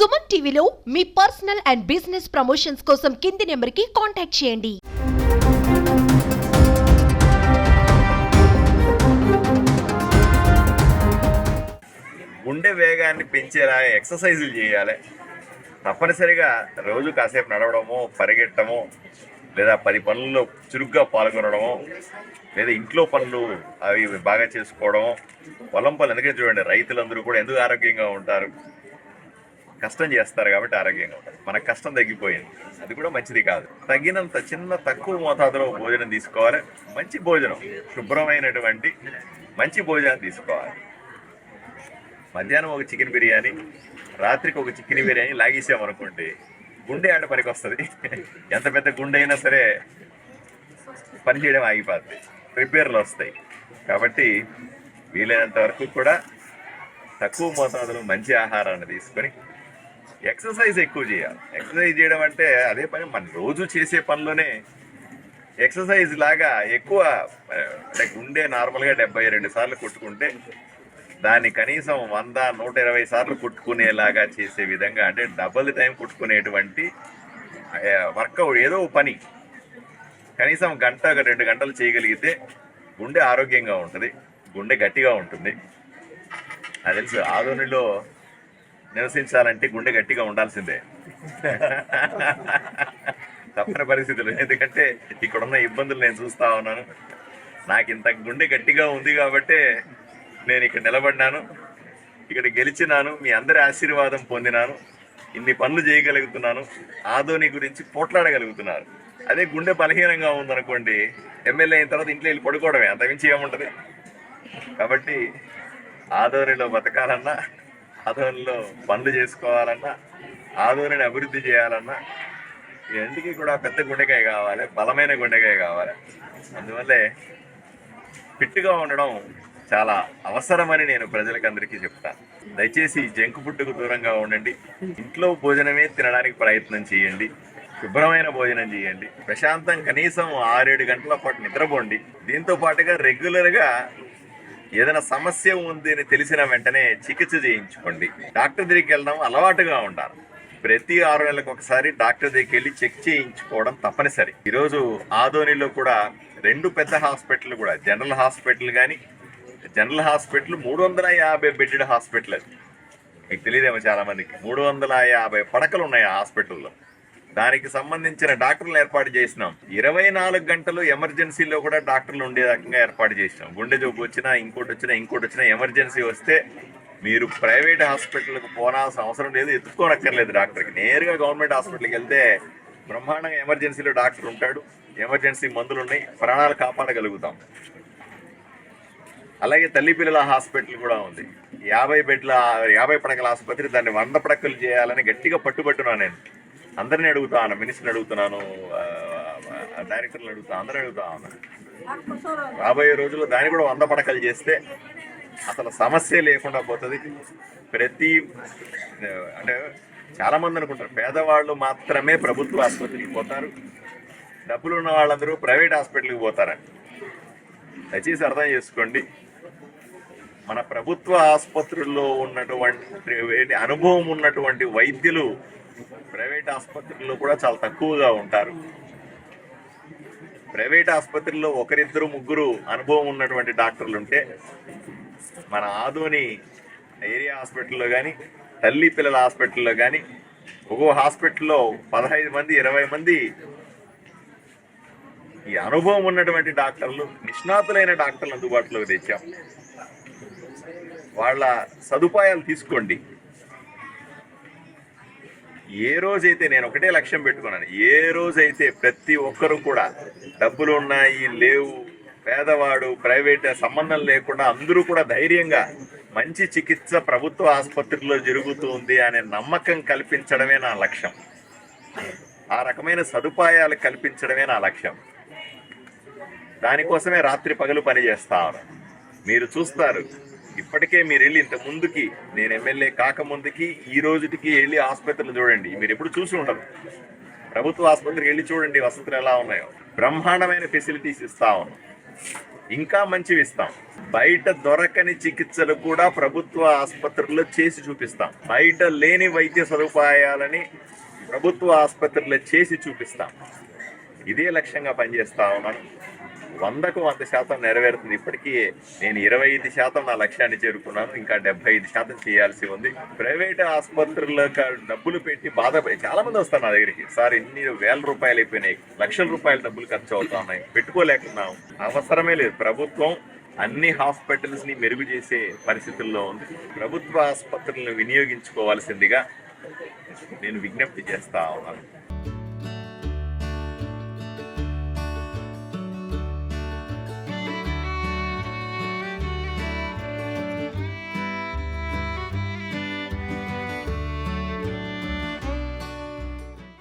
సుమన్ టీవీలో మీ personal and business promotions కోసం కింది నెంబర్కి కాంటాక్ట్ చేయండి. గుండె వేగాన్ని పెంచేలా ఎక్సర్సైజులు చేయాలి. తప్పనిసరిగా రోజు కాసేపు నడవడము, పరిగెట్టడము, లేదా 10 పనుల్లో చురుగ్గా పాల్గొనడము, లేదా ఇంట్లో పనులు అవి బాగా చేసుకోవడము. పొలం పనులు ఎందుకంటే చూడండి, రైతులందరూ కూడా ఎందుకు ఆరోగ్యంగా ఉంటారు? కష్టం చేస్తారు కాబట్టి ఆరోగ్యంగా ఉంటారు. మనకు కష్టం తగ్గిపోయింది, అది కూడా మంచిది కాదు. తగినంత తక్కువ మోతాదులో భోజనం తీసుకోవాలి. మంచి భోజనం, శుభ్రమైనటువంటి మంచి భోజనం తీసుకోవాలి. మధ్యాహ్నం ఒక చికెన్ బిర్యానీ, రాత్రికి ఒక చికెన్ బిర్యానీ లాగేసామనుకోండి, గుండె ఆడ పనికి వస్తుంది. ఎంత పెద్ద గుండె అయినా సరే పనిచేయడం ఆగిపోద్ది, రిపేర్లు వస్తాయి. కాబట్టి వీలైనంత వరకు కూడా తక్కువ మోతాదులో మంచి ఆహారాన్ని తీసుకొని ఎక్సర్సైజ్ ఎక్కువ చేయాలి. ఎక్సర్సైజ్ చేయడం అంటే అదే పని, మన రోజు చేసే పనిలోనే ఎక్సర్సైజ్ లాగా ఎక్కువ. అంటే గుండె నార్మల్గా 72 సార్లు కొట్టుకుంటే దాన్ని కనీసం 100-120 సార్లు కొట్టుకునేలాగా చేసే విధంగా, అంటే డబుల్ టైం కొట్టుకునేటువంటి వర్కౌట్ ఏదో పని కనీసం 1-2 గంటలు చేయగలిగితే గుండె ఆరోగ్యంగా ఉంటుంది, గుండె గట్టిగా ఉంటుంది. అది తెలుసు, ఆధునిలో నివసించాలంటే గుండె గట్టిగా ఉండాల్సిందే తప్పని పరిస్థితులు. ఎందుకంటే ఇక్కడున్న ఇబ్బందులు నేను చూస్తూ ఉన్నాను. నాకు ఇంత గుండె గట్టిగా ఉంది కాబట్టి నేను ఇక్కడ నిలబడినాను, ఇక్కడ గెలిచినాను, మీ అందరి ఆశీర్వాదం పొందినాను, ఇన్ని పనులు చేయగలుగుతున్నాను, ఆదోని గురించి పోట్లాడగలుగుతున్నారు. అదే గుండె బలహీనంగా ఉందనుకోండి, ఎమ్మెల్యే అయిన తర్వాత ఇంట్లో వెళ్ళి పడుకోవడమే, అంతమించి ఏముంటుంది. కాబట్టి ఆదోనిలో బతకాలన్నా, ఆదోనిలో పనులు చేసుకోవాలన్నా, ఆదోనిని అభివృద్ధి చేయాలన్నా ఇంటికి కూడా పెద్ద గుండెకాయ కావాలి, బలమైన గుండెకాయ కావాలి. అందువల్లే ఫిట్గా ఉండడం చాలా అవసరమని నేను ప్రజలకు అందరికీ చెప్తాను. దయచేసి జంక్ ఫుడ్కు దూరంగా ఉండండి, ఇంట్లో భోజనమే తినడానికి ప్రయత్నం చేయండి, శుభ్రమైన భోజనం చేయండి, ప్రశాంతం కనీసం 6-7 గంటల పాటు నిద్రపోండి. దీంతో పాటుగా రెగ్యులర్గా ఏదైనా సమస్య ఉంది అని తెలిసిన వెంటనే చికిత్స చేయించుకోండి. డాక్టర్ దగ్గరికి వెళ్ళడం అలవాటుగా ఉంటారు. ప్రతి 6 నెలలకు ఒకసారి డాక్టర్ దగ్గరికి వెళ్ళి చెక్ చేయించుకోవడం తప్పనిసరి. ఈరోజు ఆదోనిలో కూడా 2 పెద్ద హాస్పిటల్ కూడా, జనరల్ హాస్పిటల్ కానీ, జనరల్ హాస్పిటల్ 350 బెడ్డెడ్ హాస్పిటల్. అది మీకు తెలియదేమో చాలా మందికి. 350 పడకలు ఉన్నాయి ఆ హాస్పిటల్లో. దానికి సంబంధించిన డాక్టర్లు ఏర్పాటు చేసినాం. 24 గంటలు ఎమర్జెన్సీలో కూడా డాక్టర్లు ఉండే రకంగా ఏర్పాటు చేసినాం. గుండె జబ్బు వచ్చినా, ఇంకోటి వచ్చినా ఎమర్జెన్సీ వస్తే మీరు ప్రైవేట్ హాస్పిటల్కి పోనాల్సిన అవసరం లేదు, ఎత్తుక్కోనక్కర్లేదు డాక్టర్కి. నేరుగా గవర్నమెంట్ హాస్పిటల్కి వెళ్తే బ్రహ్మాండంగా ఎమర్జెన్సీలో డాక్టర్ ఉంటాడు, ఎమర్జెన్సీ మందులు ఉన్నాయి, ప్రాణాలు కాపాడగలుగుతాం. అలాగే తల్లి పిల్లల హాస్పిటల్ కూడా ఉంది. 50 పడకల ఆసుపత్రి, దాన్ని 100 పడకలు చేయాలని గట్టిగా పట్టుబట్టున్నాను. నేను అందరినీ అడుగుతాను, మినిస్టర్ని అడుగుతున్నాను, డైరెక్టర్లు అడుగుతాను, అందరిని అడుగుతా ఉన్నాను. రాబోయే రోజుల్లో దాన్ని కూడా 100 పడకలు చేస్తే అసలు సమస్య లేకుండా పోతుంది. అంటే చాలామంది అనుకుంటారు పేదవాళ్ళు మాత్రమే ప్రభుత్వ ఆసుపత్రికి పోతారు, డబ్బులు ఉన్న వాళ్ళందరూ ప్రైవేట్ హాస్పిటల్కి పోతారని. దయచేసి అర్థం చేసుకోండి, మన ప్రభుత్వ ఆసుపత్రుల్లో ఉన్నటువంటి అనుభవం ఉన్నటువంటి వైద్యులు ప్రైవేట్ ఆసుపత్రుల్లో కూడా చాలా తక్కువగా ఉంటారు. ప్రైవేట్ ఆసుపత్రుల్లో 1-2-3 అనుభవం ఉన్నటువంటి డాక్టర్లు ఉంటే, మన ఆదోని ఏరియా హాస్పిటల్లో కానీ, తల్లి పిల్లల హాస్పిటల్లో కానీ, ఒక్కో హాస్పిటల్లో 15 మంది 20 మంది ఈ అనుభవం ఉన్నటువంటి డాక్టర్లు, నిష్ణాతులైన డాక్టర్లు అందుబాటులోకి తెచ్చాం. వాళ్ళ సదుపాయాలు తీసుకోండి. ఏ రోజైతే, నేను ఒకటే లక్ష్యం పెట్టుకున్నాను, ఏ రోజైతే ప్రతి ఒక్కరూ కూడా డబ్బులు ఉన్నాయి లేవు, పేదవాడు ప్రైవేట్ సంబంధం లేకుండా అందరూ కూడా ధైర్యంగా మంచి చికిత్స ప్రభుత్వ ఆసుపత్రిలో జరుగుతుంది అనే నమ్మకం కల్పించడమే నా లక్ష్యం. ఆ రకమైన సదుపాయాలు కల్పించడమే నా లక్ష్యం. దానికోసమే రాత్రి పగలు పనిచేస్తాను. మీరు చూస్తారు, ఇప్పటికే మీరు వెళ్ళి ఇంత ముందుకి, నేను ఎమ్మెల్యే కాకముందుకి ఈ రోజుకి వెళ్ళి ఆసుపత్రులు చూడండి, మీరు ఎప్పుడు చూసి ఉండరు. ప్రభుత్వ ఆసుపత్రికి వెళ్ళి చూడండి, వసతులు ఎలా ఉన్నాయో. బ్రహ్మాండమైన ఫెసిలిటీస్ ఇస్తా ఉన్నాం. ఇంకా మంచివి ఇస్తాం. బయట దొరకని చికిత్సలు కూడా ప్రభుత్వ ఆసుపత్రుల్లో చేసి చూపిస్తాం. బయట లేని వైద్య సదుపాయాలని ప్రభుత్వ ఆసుపత్రుల్లో చేసి చూపిస్తాం. ఇదే లక్ష్యంగా పనిచేస్తా ఉన్నాను. 100కు 100% నెరవేరుతుంది. ఇప్పటికీ నేను 25% నా లక్ష్యాన్ని చేరుకున్నాను. ఇంకా 75% చేయాల్సి ఉంది. ప్రైవేట్ ఆసుపత్రుల్లో డబ్బులు పెట్టి చాలా మంది వస్తారు నా దగ్గరికి. సార్ ఇన్ని వేల రూపాయలు అయిపోయినాయి, లక్షల రూపాయల డబ్బులు ఖర్చు అవుతా ఉన్నాయి, పెట్టుకోలేకున్నాం. అవసరమే లేదు. ప్రభుత్వం అన్ని హాస్పిటల్స్ ని మెరుగు చేసే పరిస్థితుల్లో ఉంది. ప్రభుత్వ ఆసుపత్రులను వినియోగించుకోవాల్సిందిగా నేను విజ్ఞప్తి చేస్తా ఉన్నాను.